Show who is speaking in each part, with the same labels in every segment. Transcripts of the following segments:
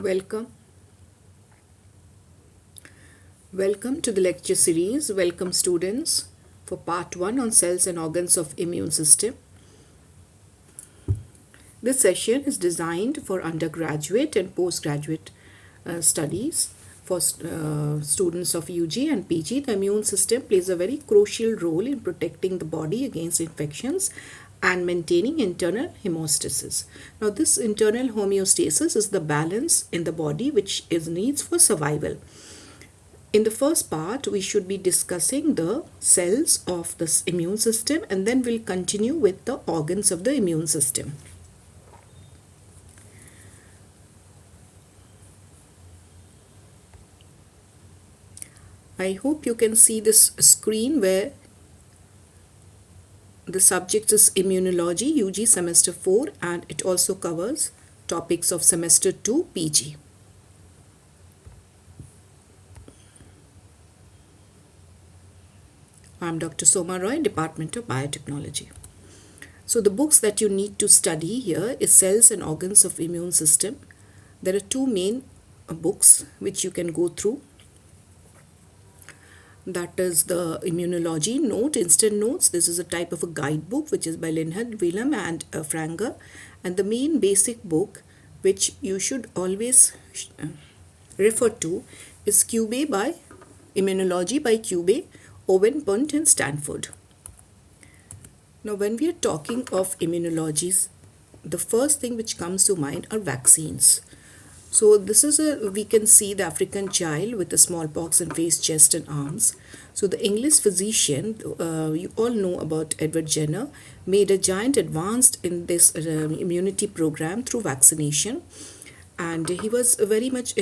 Speaker 1: Welcome. Welcome to the lecture series. Welcome students for part 1 on cells and organs of immune system. This session is designed for undergraduate and postgraduate studies. For students of UG and PG, the immune system plays a very crucial role in protecting the body against infections and maintaining internal homeostasis. Now, this internal homeostasis is the balance in the body which is needs for survival. In the first part, we should be discussing the cells of the immune system, and then we'll continue with the organs of the immune system. I hope you can see this screen where the subject is immunology, UG semester 4, and it also covers topics of semester 2 PG. I'm Dr. Soma Roy, Department of Biotechnology. So the books that you need to study here is Cells and Organs of Immune System. There are two main books which you can go through. That is the Immunology Note, Instant Notes. This is a type of a guidebook which is by Linhard, Willem and Franger. And the main basic book which you should always refer to is Cube by Immunology by Cube, Owen, Punt and Stanford. Now when we are talking of immunologies, the first thing which comes to mind are vaccines. So this is we can see the African child with the smallpox in face, chest and arms. So the English physician, you all know about Edward Jenner, made a giant advance in this immunity program through vaccination. And he was very much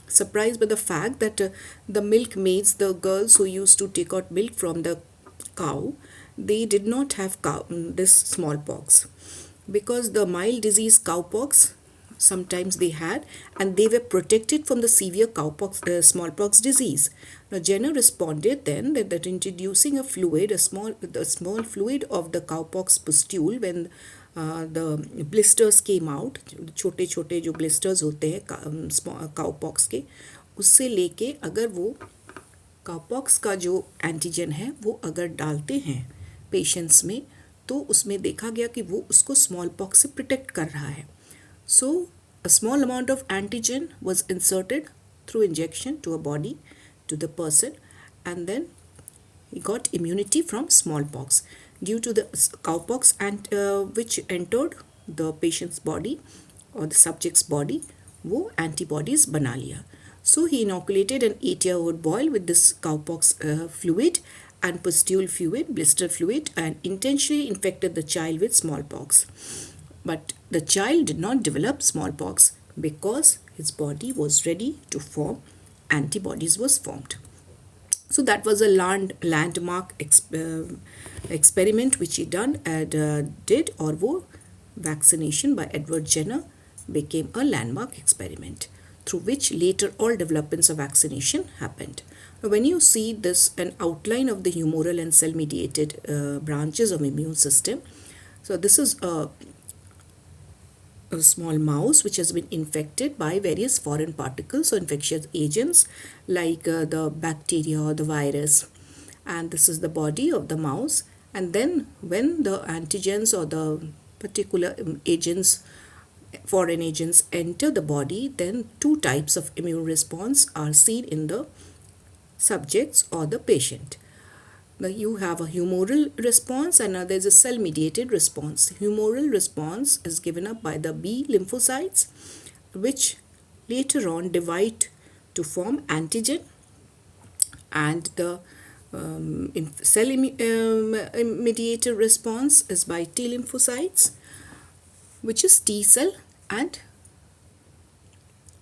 Speaker 1: surprised by the fact that the milkmaids, the girls who used to take out milk from the cow, they did not have this smallpox, because the mild disease cowpox sometimes they had, and they were protected from the severe smallpox disease. Now Jenner responded then that introducing a fluid, the small fluid of the cowpox pustule, when the blisters came out, छोटे छोटे जो blisters होते हैं cowpox के, उससे लेके अगर वो cowpox का जो एंटीजन है वो अगर डालते हैं पेशेंट्स में, तो उसमें देखा गया कि वो उसको smallpox से प्रोटेक्ट कर रहा है. So a small amount of antigen was inserted through injection to a body, to the person, and then he got immunity from smallpox due to the cowpox and which entered the patient's body or the subject's body, वो antibodies बना लिया. So he inoculated an 8-year-old boy with this cowpox fluid and pustule fluid, blister fluid, and intentionally infected the child with smallpox. But the child did not develop smallpox because his body was ready to form, antibodies was formed. So that was a landmark experiment which he did, or wo vaccination by Edward Jenner became a landmark experiment through which later all developments of vaccination happened. Now when you see this, an outline of the humoral and cell mediated branches of immune system. So this is a small mouse which has been infected by various foreign particles or infectious agents like the bacteria or the virus, and this is the body of the mouse. And then when the antigens or the particular agents, foreign agents, enter the body, then two types of immune response are seen in the subjects or the patient. You have a humoral response and there is a cell-mediated response. Humoral response is given up by the B lymphocytes, which later on divide to form antigen, and the cell-mediated response is by T lymphocytes, which is T cell and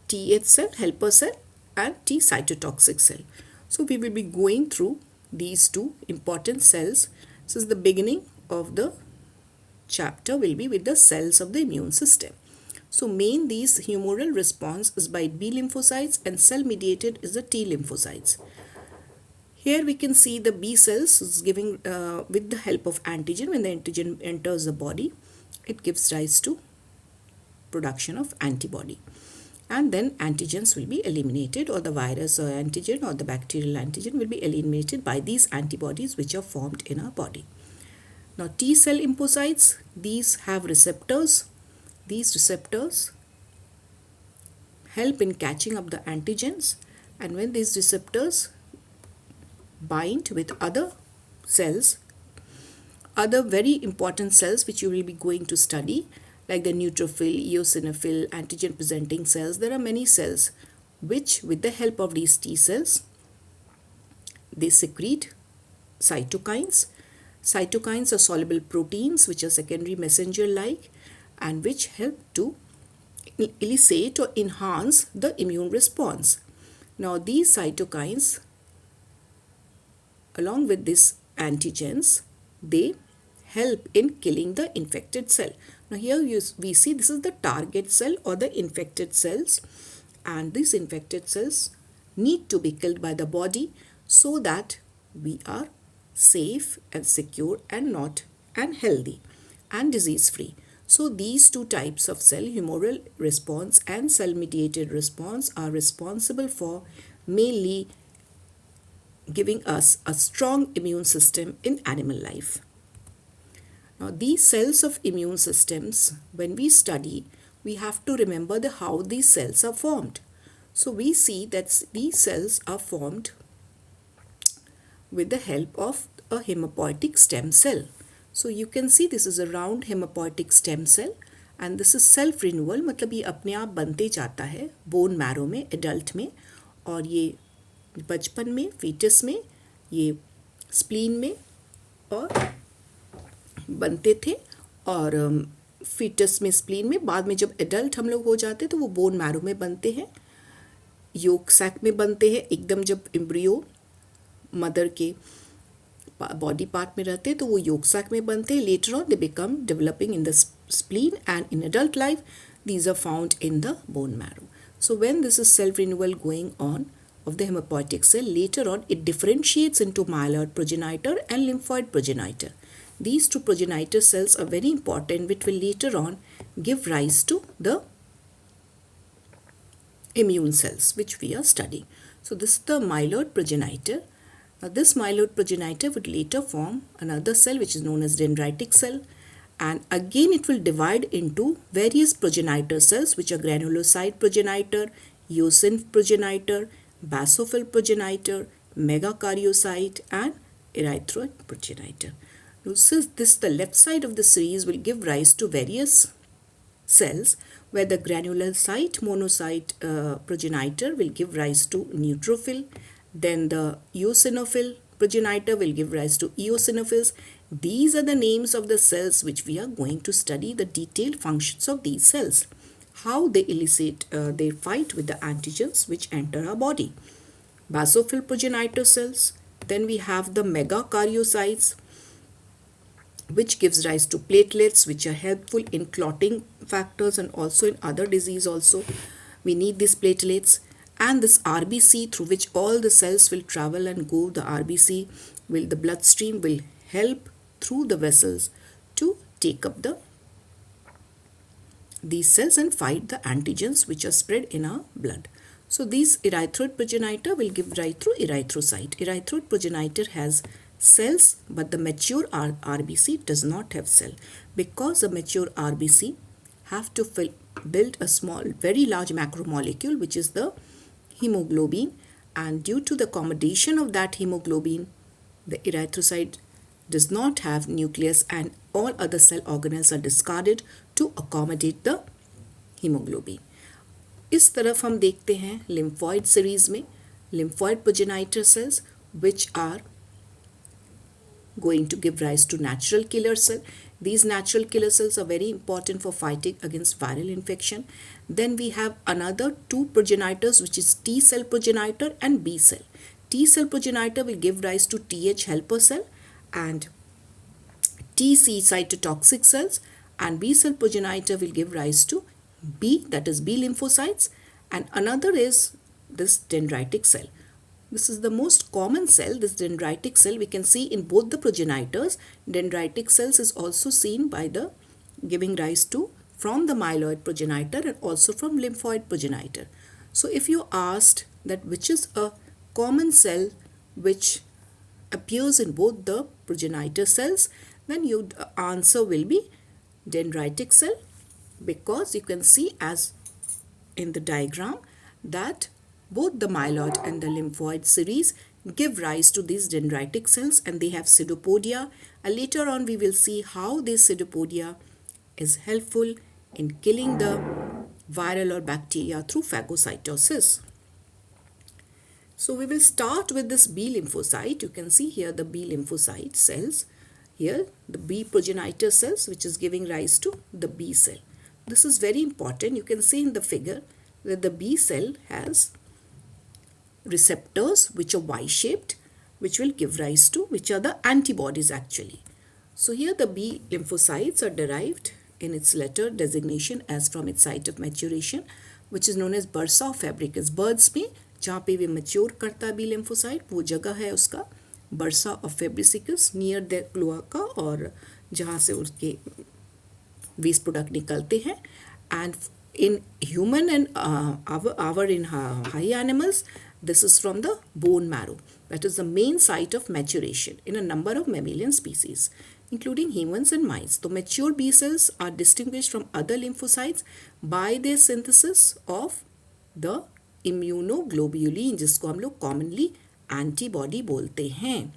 Speaker 1: Th cell, helper cell, and T cytotoxic cell. So we will be going through these two important cells. Since the beginning of the chapter will be with the cells of the immune system. So main these humoral response is by B lymphocytes and cell mediated is the T lymphocytes. Here we can see the B cells is giving with the help of antigen. When the antigen enters the body, it gives rise to production of antibody. and then antigens will be eliminated, or the virus or antigen or the bacterial antigen will be eliminated by these antibodies which are formed in our body. Now T cell lymphocytes, these have receptors. These receptors help in catching up the antigens, and when these receptors bind with other cells, other very important cells which you will be going to study, like the neutrophil, eosinophil, antigen presenting cells, there are many cells which, with the help of these T cells, they secrete cytokines. Cytokines are soluble proteins which are secondary messenger like and which help to elicit or enhance the immune response. Now these cytokines, along with these antigens, they help in killing the infected cell. Now here we see this is the target cell or the infected cells, and these infected cells need to be killed by the body so that we are safe and secure and healthy and disease free. So these two types of cell, humoral response and cell mediated response, are responsible for mainly giving us a strong immune system in animal life. Now these cells of immune systems, when we study, we have to remember how these cells are formed. So we see that these cells are formed with the help of a hematopoietic stem cell. So you can see this is a round hematopoietic stem cell, and this is self renewal, मतलब ये अपने आप बनते जाता है bone marrow में, adult में, और ये बचपन में, फीटस में, ये स्प्लीन में और बनते थे, और फीटस में, स्प्लीन में, बाद में जब एडल्ट हम लोग हो जाते तो वो बोन मैरो में बनते हैं, योक सैक में बनते हैं। एकदम जब एम्ब्रियो मदर के बॉडी पार्ट में रहते तो वो योक सैक में बनते हैं। Later on they become developing in the spleen, and in adult life these are found in the bone marrow. So when this is self renewal going on of the hematopoietic cell, later on it differentiates into myeloid progenitor and lymphoid progenitor. These two progenitor cells are very important, which will later on give rise to the immune cells which we are studying. So this is the myeloid progenitor. Now this myeloid progenitor would later form another cell which is known as dendritic cell, and again it will divide into various progenitor cells which are granulocyte progenitor, eosin progenitor, basophil progenitor, megakaryocyte and erythroid progenitor. Now since this, the left side of the series will give rise to various cells where the granulocyte monocyte progenitor will give rise to neutrophil, then the eosinophil progenitor will give rise to eosinophils. These are the names of the cells which we are going to study, the detailed functions of these cells, how they elicit, they fight with the antigens which enter our body. Basophil progenitor cells, then we have the megakaryocytes which gives rise to platelets which are helpful in clotting factors and also in other disease also. We need these platelets, and this RBC through which all the cells will travel and go. The RBC will, the bloodstream will help through the vessels to take up these cells and fight the antigens which are spread in our blood. So these erythroid progenitor will give rise to erythrocyte. Erythroid progenitor has cells, but the mature RBC does not have cell, because the mature RBC have to build a small, very large macromolecule which is the hemoglobin, and due to the accommodation of that hemoglobin, the erythrocyte does not have nucleus and all other cell organelles are discarded to accommodate the hemoglobin. इस तरफ हम देखते हैं lymphoid series में lymphoid progenitor cells which are going to give rise to natural killer cell. These natural killer cells are very important for fighting against viral infection. Then we have another two progenitors, which is T cell progenitor and B cell. T cell progenitor will give rise to Th helper cell and TC cytotoxic cells, and B cell progenitor will give rise to B, that is B lymphocytes, and another is this dendritic cell. This is the most common cell, this dendritic cell. We can see in both the progenitors. Dendritic cells is also seen by the giving rise to from the myeloid progenitor and also from lymphoid progenitor. So if you asked that which is a common cell which appears in both the progenitor cells, then your answer will be dendritic cell, because you can see as in the diagram that both the myeloid and the lymphoid series give rise to these dendritic cells, and they have pseudopodia, and later on we will see how this pseudopodia is helpful in killing the viral or bacteria through phagocytosis. So we will start with this B lymphocyte. You can see here the B lymphocyte cells. Here the B progenitor cells, which is giving rise to the B cell. This is very important. You can see in the figure that the B cell has receptors which are Y-shaped, which will give rise to, which are the antibodies actually. So here the B lymphocytes are derived in its letter designation as from its site of maturation, which is known as bursa fabricans. Birds में जहाँ पे वे mature करता है B lymphocyte, वो जगह है उसका bursa of fabricans near the cloaca, और जहाँ से उसके waste product निकलते हैं. And in human and our in high animals, this is from the bone marrow. That is the main site of maturation in a number of mammalian species, including humans and mice. So mature B cells are distinguished from other lymphocytes by their synthesis of the immunoglobulin, जिसको हम लोग commonly antibody बोलते हैं.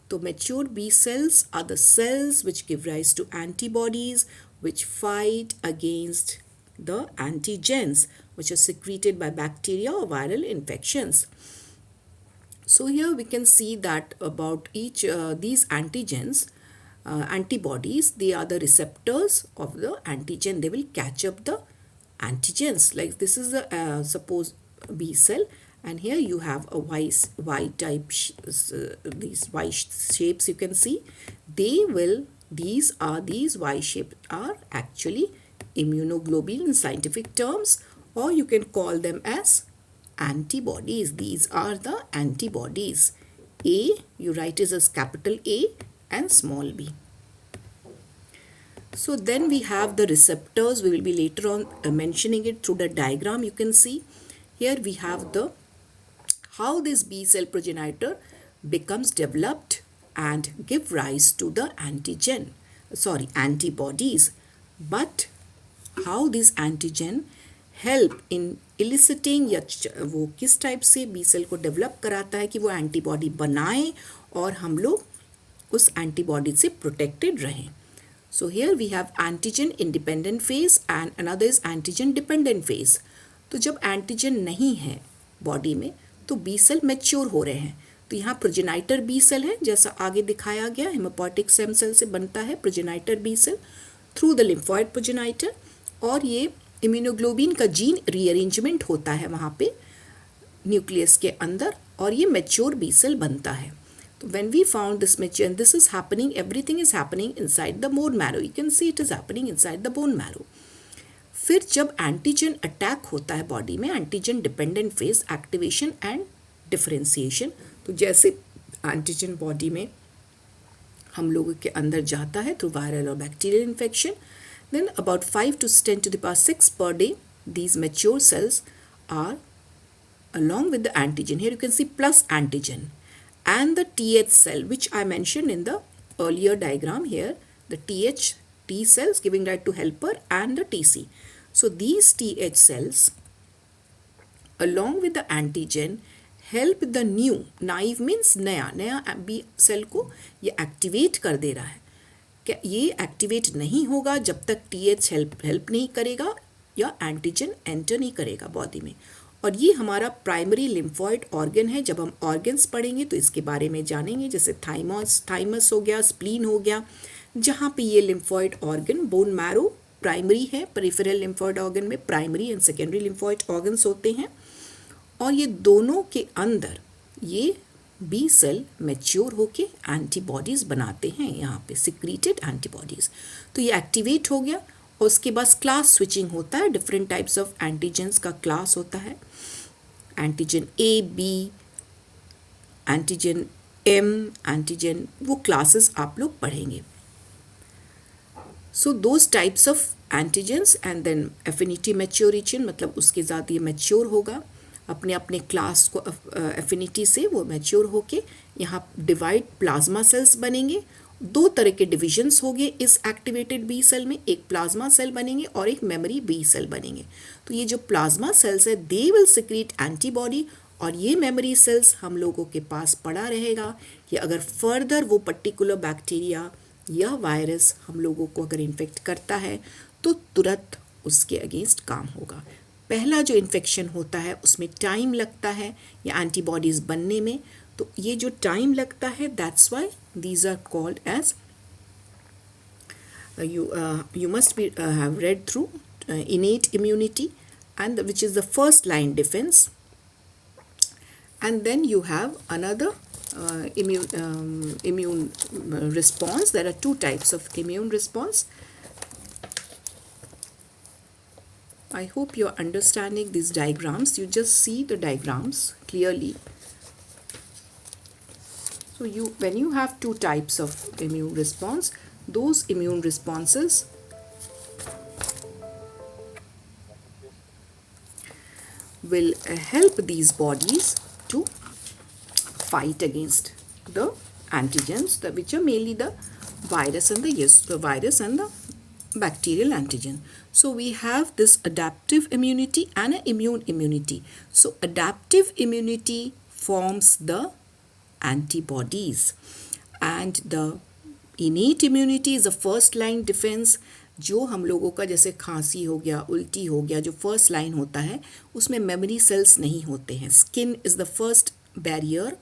Speaker 1: तो mature B cells are the cells which give rise to antibodies which fight against the antigens which are secreted by bacteria or viral infections. So here we can see that about each these antigens, antibodies, they are the receptors of the antigen. They will catch up the antigens. Like this is a suppose B cell, and here you have a Y type, these Y shapes you can see. These Y shaped are actually immunoglobulin in scientific terms, or you can call them as antibodies. These are the antibodies. A, you write it as capital A and small b. So then we have the receptors. We will be later on mentioning it through the diagram. You can see here we have the how this B cell progenitor becomes developed and give rise to the antibodies. But how these antigen help in eliciting, या वो किस type से B cell को develop कराता है कि वो antibody बनाए और हम लोग उस एंटीबॉडी से प्रोटेक्टेड रहें. So here we have antigen independent phase and another is antigen dependent phase. तो जब एंटीजन नहीं है बॉडी में तो बी सेल मैच्योर हो रहे हैं. तो यहाँ प्रोजेनाइटर बी सेल है, जैसा आगे दिखाया गया, हेमोपोइटिक स्टेम सेल से बनता है progenitor B cell through the lymphoid progenitor, और ये इम्यूनोग्लोबिन का जीन रीअरेंजमेंट होता है वहाँ पे न्यूक्लियस के अंदर, और ये मैच्योर बी सेल बनता है. तो when we found this mature, and this is happening, everything is happening inside the bone marrow. You can see it is happening inside the bone marrow. फिर जब एंटीजन अटैक होता है body में, antigen dependent phase, activation and differentiation. तो जैसे antigen body में हम लोगों के अंदर जाता है थ्रू वायरल और bacterial infection, then about 5 to 10 to the power 6 per day, these mature cells are along with the antigen. Here you can see plus antigen and the TH cell, which I mentioned in the earlier diagram here, the T cells giving rise to helper and the TC. So these TH cells along with the antigen help the new, naive means नया B cell को ये activate कर दे रहा है. क्या ये activate नहीं होगा जब तक TH हेल्प नहीं करेगा या एंटीजन एंटर नहीं करेगा बॉडी में. और ये हमारा प्राइमरी लिम्फॉइड ऑर्गन है. जब हम ऑर्गन्स पढ़ेंगे तो इसके बारे में जानेंगे, जैसे थाइमस हो गया, स्प्लीन हो गया, जहाँ पे ये lymphoid organ, bone marrow primary है, पेरिफेरल लिम्फॉइड ऑर्गन में primary and secondary lymphoid organs होते हैं, और ये दोनों के अंदर ये बी सेल मैच्योर होके एंटीबॉडीज बनाते हैं, यहाँ पे सिक्रीटेड एंटीबॉडीज. तो ये एक्टिवेट हो गया और उसके बाद क्लास स्विचिंग होता है. डिफरेंट टाइप्स ऑफ एंटीजेंस का क्लास होता है, antigen A, B, antigen M, antigen, वो क्लासेस आप लोग पढ़ेंगे. So those types of antigens and then affinity maturation, मतलब उसके साथ ये मैच्योर होगा अपने अपने क्लास को एफिनिटी से, वो मैच्योर होके यहाँ डिवाइड प्लाज्मा सेल्स बनेंगे। दो तरह के डिविजन्स होंगे इस एक्टिवेटेड बी सेल में, एक प्लाज्मा सेल बनेंगे और एक मेमोरी बी सेल बनेंगे। तो ये जो प्लाज्मा सेल्स है दे विल सिक्रीट एंटीबॉडी, और ये मेमोरी सेल्स हम लोगों के पास पड़ा रहेगा कि अगर फर्दर वो पर्टिकुलर बैक्टीरिया या वायरस हम लोगों को अगर इन्फेक्ट करता है तो तुरंत उसके अगेंस्ट काम होगा। पहला जो इन्फेक्शन होता है उसमें टाइम लगता है या एंटीबॉडीज़ बनने में, तो ये जो टाइम लगता है that's why these are called as you must be have read through innate immunity, and which is the first line defense, and then you have another immune response. There are two types of immune response. I hope you are understanding these diagrams. You just see the diagrams clearly. So when you have two types of immune response, those immune responses will help these bodies to fight against the antigens, which are mainly the virus and the bacterial antigen. So we have this adaptive immunity and an immune immunity. So adaptive immunity forms the antibodies, and the innate immunity is the first line defense. जो हम लोगों का जैसे खांसी हो गया, उल्टी हो गया, जो फर्स्ट लाइन होता है उसमें मेमोरी सेल्स नहीं होते हैं। Skin is the first barrier,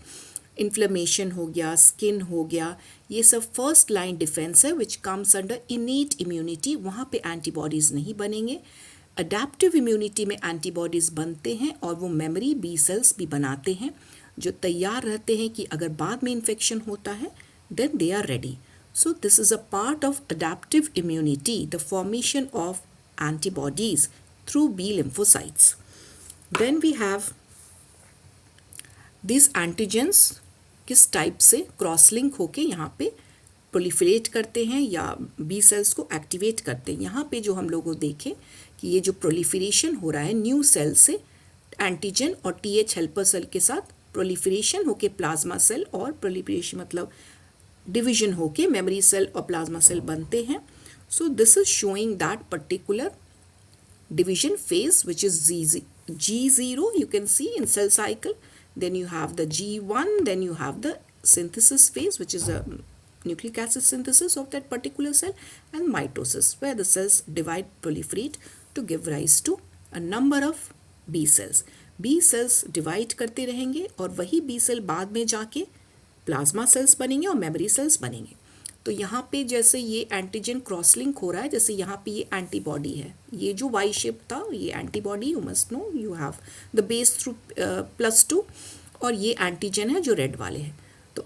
Speaker 1: inflammation हो गया, स्किन हो गया, ये सब फर्स्ट लाइन डिफेंस है which comes under innate immunity. वहाँ पे एंटीबॉडीज़ नहीं बनेंगे। अडेप्टिव इम्यूनिटी में एंटीबॉडीज़ बनते हैं और वो मेमोरी बी सेल्स भी बनाते हैं जो तैयार रहते हैं कि अगर बाद में इन्फेक्शन होता है then they are ready. So this is a part of adaptive immunity, the formation of antibodies through B lymphocytes. Then we have these antigens किस टाइप से क्रॉस लिंक होके यहाँ पे प्रोलिफरेट करते हैं या बी सेल्स को एक्टिवेट करते हैं। यहाँ पे जो हम लोगों देखें कि ये जो प्रोलिफरेशन हो रहा है न्यू सेल से एंटीजन और TH हेल्पर सेल के साथ प्रोलिफरेशन होके प्लाज्मा सेल, और प्रोलिफरेशन मतलब डिवीजन होके मेमोरी सेल और प्लाज्मा सेल बनते हैं। So this is showing that particular division phase which is G0 you can see in cell cycle. Then you have the G1, then you have the synthesis phase which is a nucleic acid synthesis of that particular cell, and mitosis where the cells divide, proliferate to give rise to a number of B cells. B cells divide करते रहेंगे और वही B cell बाद में जाके plasma cells बनेंगे और memory cells बनेंगे। तो यहाँ पे जैसे ये एंटीजन क्रॉस लिंक हो रहा है, जैसे यहाँ पे ये एंटीबॉडी है, ये जो वाई शेप था ये antibody, you must know you have the base through +2, और ये एंटीजन है जो रेड वाले हैं। तो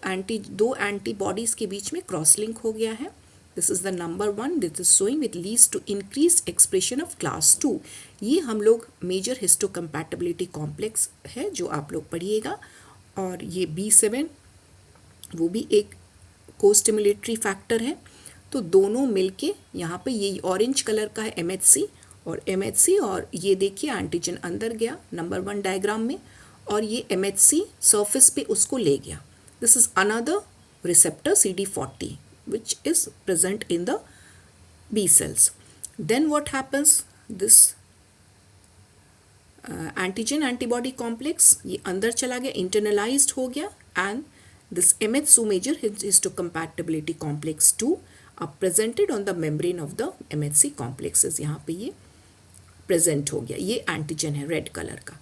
Speaker 1: दो एंटीबॉडीज़ के बीच में क्रॉस लिंक हो गया है। This is the number 1, this is showing with leads to increase expression of class 2। ये हम लोग मेजर हिस्टोकम्पैटिबिलिटी कॉम्प्लेक्स है जो आप लोग पढ़िएगा। और ये B7 वो भी एक कोस्टिमुलेटरी फैक्टर है। तो दोनों मिलके यहाँ पे ये ऑरेंज कलर का है MHC और ये देखिए एंटीजन अंदर गया नंबर 1 डायग्राम में, और ये MHC सरफेस पे उसको ले गया। This is another receptor CD40 which is present in the B cells. Then what happens, this antigen antibody complex ये अंदर चला गया, इंटरनलाइज्ड हो गया, and this MHC major histocompatibility complex 2 are presented on the membrane of the MHC complexes. यहाँ पे ये present हो गया, ये एंटीजन है रेड कलर का।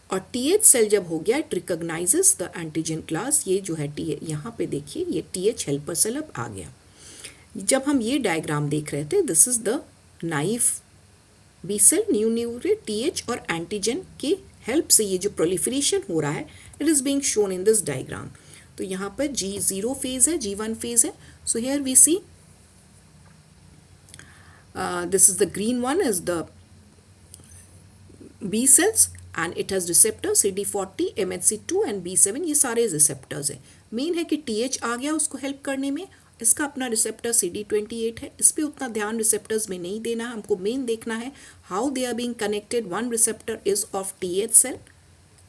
Speaker 1: और TH सेल जब हो गया it recognises the antigen class. ये जो है यहाँ पे देखिए ये TH हेल्पर सेल अब आ गया। जब हम ये डायग्राम देख रहे थे this is the naive B cell, new TH और एंटीजन के हेल्प से ये जो प्रोलिफरेशन हो रहा है it is being shown in this diagram. तो यहाँ पर G0 फेज है, G1 फेज है। So here we see this is the green one is the B cells and it has receptor CD40, MHC2 and B7, ये सारे receptors हैं। Main है कि TH आ गया उसको हेल्प करने में, इसका अपना रिसेप्टर CD28 है, इस पर उतना ध्यान रिसेप्टर्स में नहीं देना है, हमको मेन देखना है how they are being connected. One receptor is of TH cell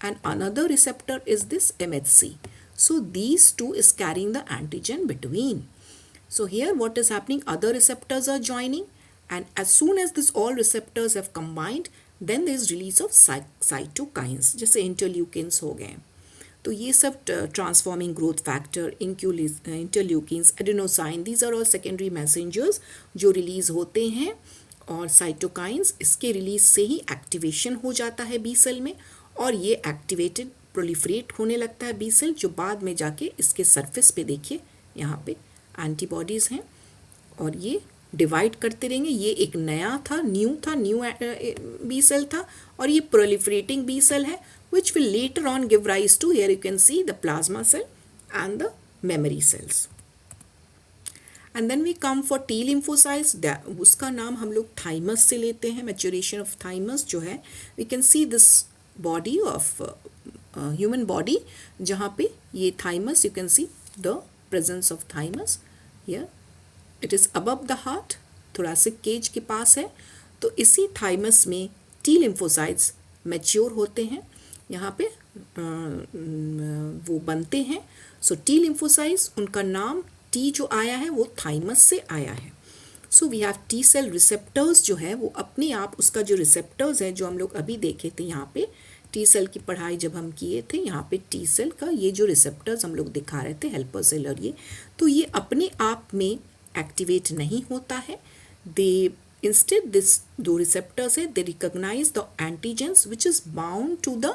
Speaker 1: and another receptor is this MHC. So these two is carrying the antigen between. So here what is happening, other receptors are joining, and as soon as this all receptors have combined, then there is release of cytokines, जैसे interleukins हो गए. तो ये सब transforming growth factor, interleukins, adenosine, these are all secondary messengers जो release होते हैं. और साइटोकाइंस, इसके रिलीज से ही एक्टिवेशन हो जाता है बी सेल में, और ये एक्टिवेटेड प्रोलिफरेट होने लगता है बी सेल, जो बाद में जाके इसके सरफेस पे देखिए यहाँ पे एंटीबॉडीज़ हैं और ये डिवाइड करते रहेंगे. ये एक नया था, न्यू बी सेल था, और ये प्रोलिफरेटिंग बी सेल है which will later on give rise to, here you can see, the plasma cell and the memory cells. And then we come for T lymphocytes. उसका नाम हम लोग thymus से लेते हैं. Maturation of thymus जो है, we can see this body of human body, जहाँ पे ये thymus, you can see the presence of thymus here. It is above the heart, thoracic cage के पास है. तो इसी thymus में T lymphocytes mature होते हैं, यहाँ पे वो बनते हैं. सो टी लिम्फोसाइट्स, उनका नाम टी जो आया है वो थाइमस से आया है. So we have T cell receptors जो है वो अपने आप, उसका जो रिसेप्टर्स है जो हम लोग अभी देखे थे यहाँ पे, टी सेल की पढ़ाई जब हम किए थे, यहाँ पे टी सेल का ये जो रिसेप्टर्स हम लोग दिखा रहे थे, हेल्पर सेल और ये, तो ये अपने आप में एक्टिवेट नहीं होता है. दे instead this दो रिसेप्टर्स है, they recognise the antigens which is bound to the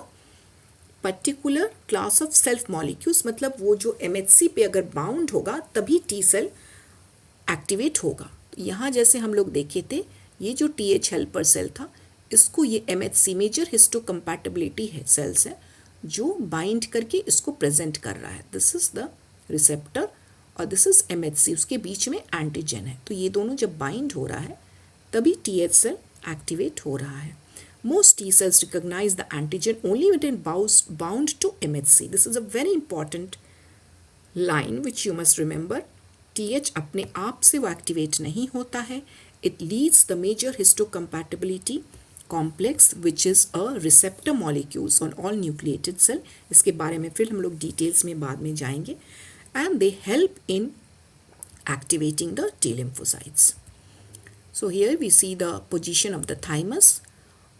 Speaker 1: particular class of self molecules. मतलब वो जो MHC पे अगर बाउंड होगा तभी टी सेल एक्टिवेट होगा. यहाँ जैसे हम लोग देखे थे, ये जो TH हेल्पर सेल था, इसको ये MHC मेजर हिस्टोकम्पैटिबिलिटी है सेल्स है जो बाइंड करके इसको प्रेजेंट कर रहा है. दिस इज द रिसेप्टर और दिस इज MHC, उसके बीच में एंटीजन है. तो ये दोनों जब बाइंड हो रहा है तभी TH सेल एक्टिवेट हो रहा है. Most T cells recognize the antigen only when it bound to MHC. This is a very important line which you must remember. TH अपने आप से वो activate नहीं होता है. It leads the major histocompatibility complex which is a receptor molecules on all nucleated cell. इसके बारे में फिर हम लोग details में बाद में जाएंगे. And they help in activating the T lymphocytes. So here we see the position of the thymus.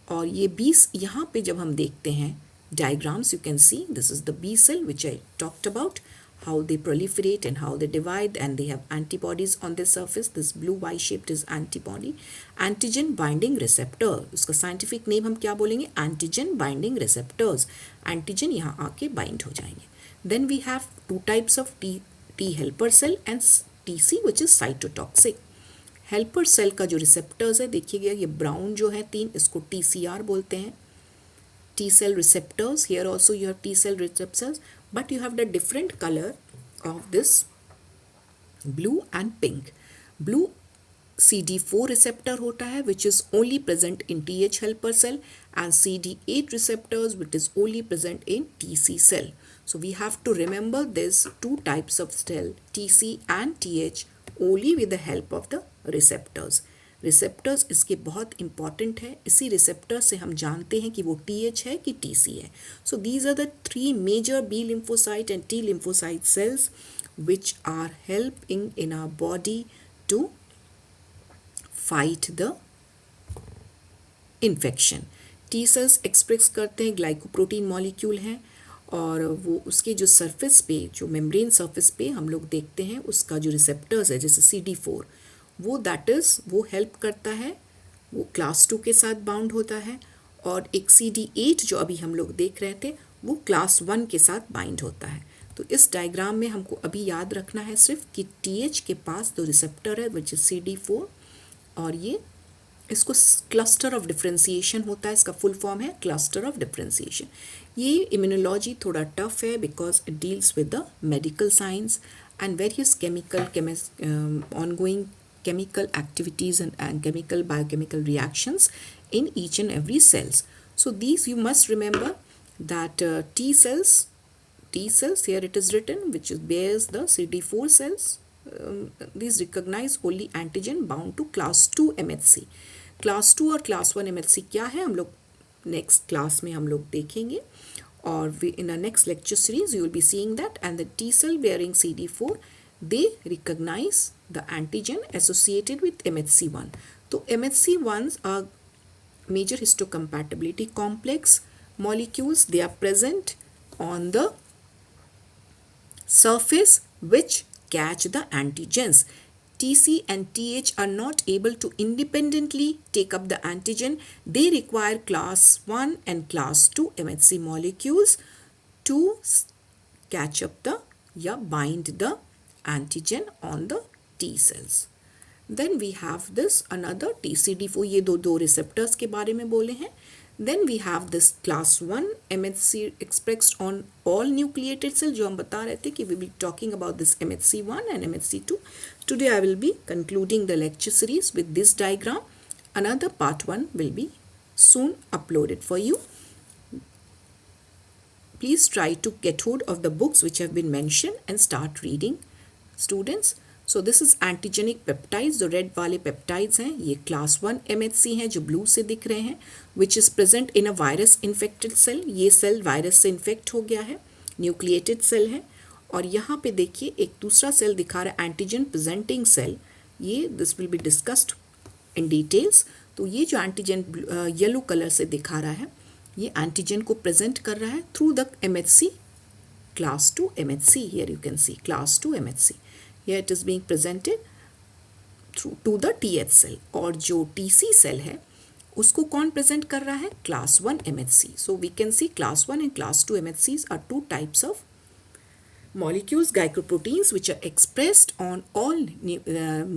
Speaker 1: और ये बी, यहाँ पे जब हम देखते हैं diagrams, you can see this is the B cell which I talked about, how they proliferate and how they divide, and they have antibodies on their surface. This blue Y-shaped is antibody. Antigen binding receptor, उसका scientific name हम क्या बोलेंगे, antigen binding receptors. Antigen यहाँ आके bind हो जाएंगे. Then we have two types of T helper cell and TC which is cytotoxic. Helper cell का जो रिसेप्टर्स है, देखिएगा ये ब्राउन जो है तीन, इसको TCR बोलते हैं, T cell receptors. Here also you have T cell receptors, but you have the different colour of this blue and pink. Blue CD4 receptor होता है which is only present in TH helper cell, and CD8 receptors which is only present in TC cell. So we have to remember this two types of cell, TC and TH, only with the help of the receptors. Receptors इसके बहुत important है. इसी receptor से हम जानते हैं कि वो TH है कि TC है. So these are the three major B lymphocyte and T lymphocyte cells which are helping in our body to fight the infection. T cells express करते हैं ग्लाइकोप्रोटीन मॉलिक्यूल हैं, और वो उसके जो सरफेस पे, जो मेम्ब्रेन सरफेस पे हम लोग देखते हैं उसका जो रिसेप्टर्स है, जैसे CD4, वो दैट इज़ वो हेल्प करता है, वो क्लास 2 के साथ बाउंड होता है. और एक CD8 जो अभी हम लोग देख रहे थे वो क्लास 1 के साथ बाइंड होता है. तो इस डायग्राम में हमको अभी याद रखना है सिर्फ कि TH के पास दो रिसेप्टर है विच इज CD4, और ये इसको क्लस्टर ऑफ डिफ्रेंसिएशन होता है, इसका फुल फॉर्म है क्लस्टर ऑफ डिफ्रेंसिएशन. ये इम्यूनोलॉजी थोड़ा टफ है because it deals with the medical science and various ongoing chemical activities and chemical biochemical reactions in each and every cells. So these you must remember that T cells, here it is written, which bears the CD4 cells these recognize only antigen bound to class 2 MHC. Class 2 और class 1 MHC क्या है, हम लोग next class में हम लोग देखेंगे. और in our next lecture series you will be seeing that. And the T cell bearing CD4, they recognize the antigen associated with MHC1. तो MHC1s are major histocompatibility complex molecules. They are present on the surface which catch the antigens. TC and TH are not able to independently take up the antigen. They require class 1 and class 2 MHC molecules to catch up the या bind the antigen on the T cells. Then we have this another TCD4, ये दो receptors के बारे में बोले हैं. Then we have this class 1 MHC expressed on all nucleated cells, जो हम बता रहे थे कि we will be talking about this MHC1 and MHC2. Today I will be concluding the lecture series with this diagram. Another part 1 will be soon uploaded for you. Please try to get hold of the books which have been mentioned and start reading, students. So this is antigenic peptides, जो red वाले peptides हैं, ये class 1 MHC हैं जो blue से दिख रहे हैं, which is present in a virus infected cell. ये सेल वायरस से इन्फेक्ट हो गया है, न्यूक्लिएटेड सेल है. और यहाँ पे देखिए एक दूसरा सेल दिखा रहा है एंटीजन प्रेजेंटिंग सेल. ये this will be discussed in details. तो ये जो एंटीजन येलो कलर से दिखा रहा है, ये एंटीजन को प्रेजेंट कर रहा है through the MHC class 2 MHC. Here you can see class 2 MHC. Here it is being presented through to the TH cell. और जो TC cell है उसको कौन प्रेजेंट कर रहा है, class 1 MHC. So we can see class 1 and class 2 MHCs are two types of molecules, glycoproteins, which are expressed on all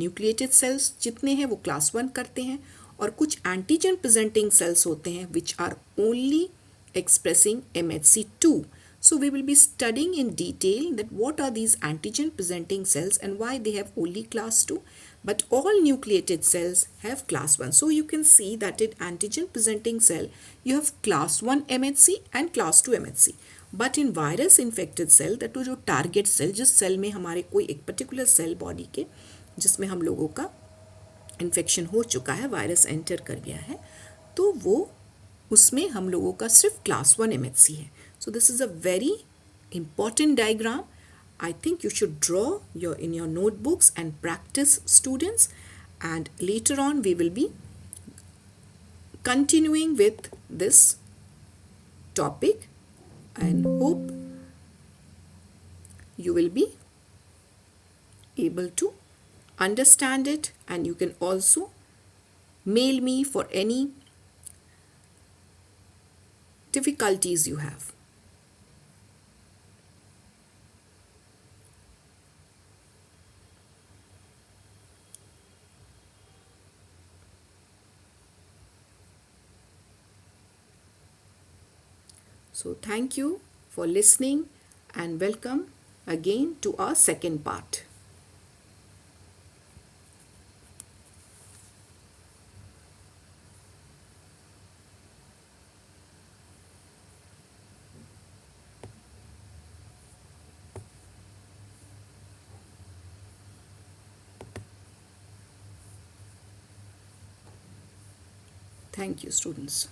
Speaker 1: nucleated cells. जितने हैं वो class 1 करते हैं, और कुछ antigen presenting cells होते हैं which are only expressing MHC2. So we will be studying in detail that what are these antigen presenting cells and why they have only class 2, but all nucleated cells have class 1. So you can see that in antigen presenting cell you have class 1 MHC and class 2 MHC. But in virus infected cell, that जो target cell, जिस cell में हमारे कोई एक particular cell body के जिसमें हम लोगों का इन्फेक्शन हो चुका है, वायरस एंटर कर गया है, तो वो उसमें हम लोगों का सिर्फ क्लास 1 MHC है. So this is a very important diagram. I think you should draw in your notebooks and practice, students, and later on we will be continuing with this topic, and hope you will be able to understand it. And you can also mail me for any difficulties you have. So thank you for listening and welcome again to our second part. Thank you, students.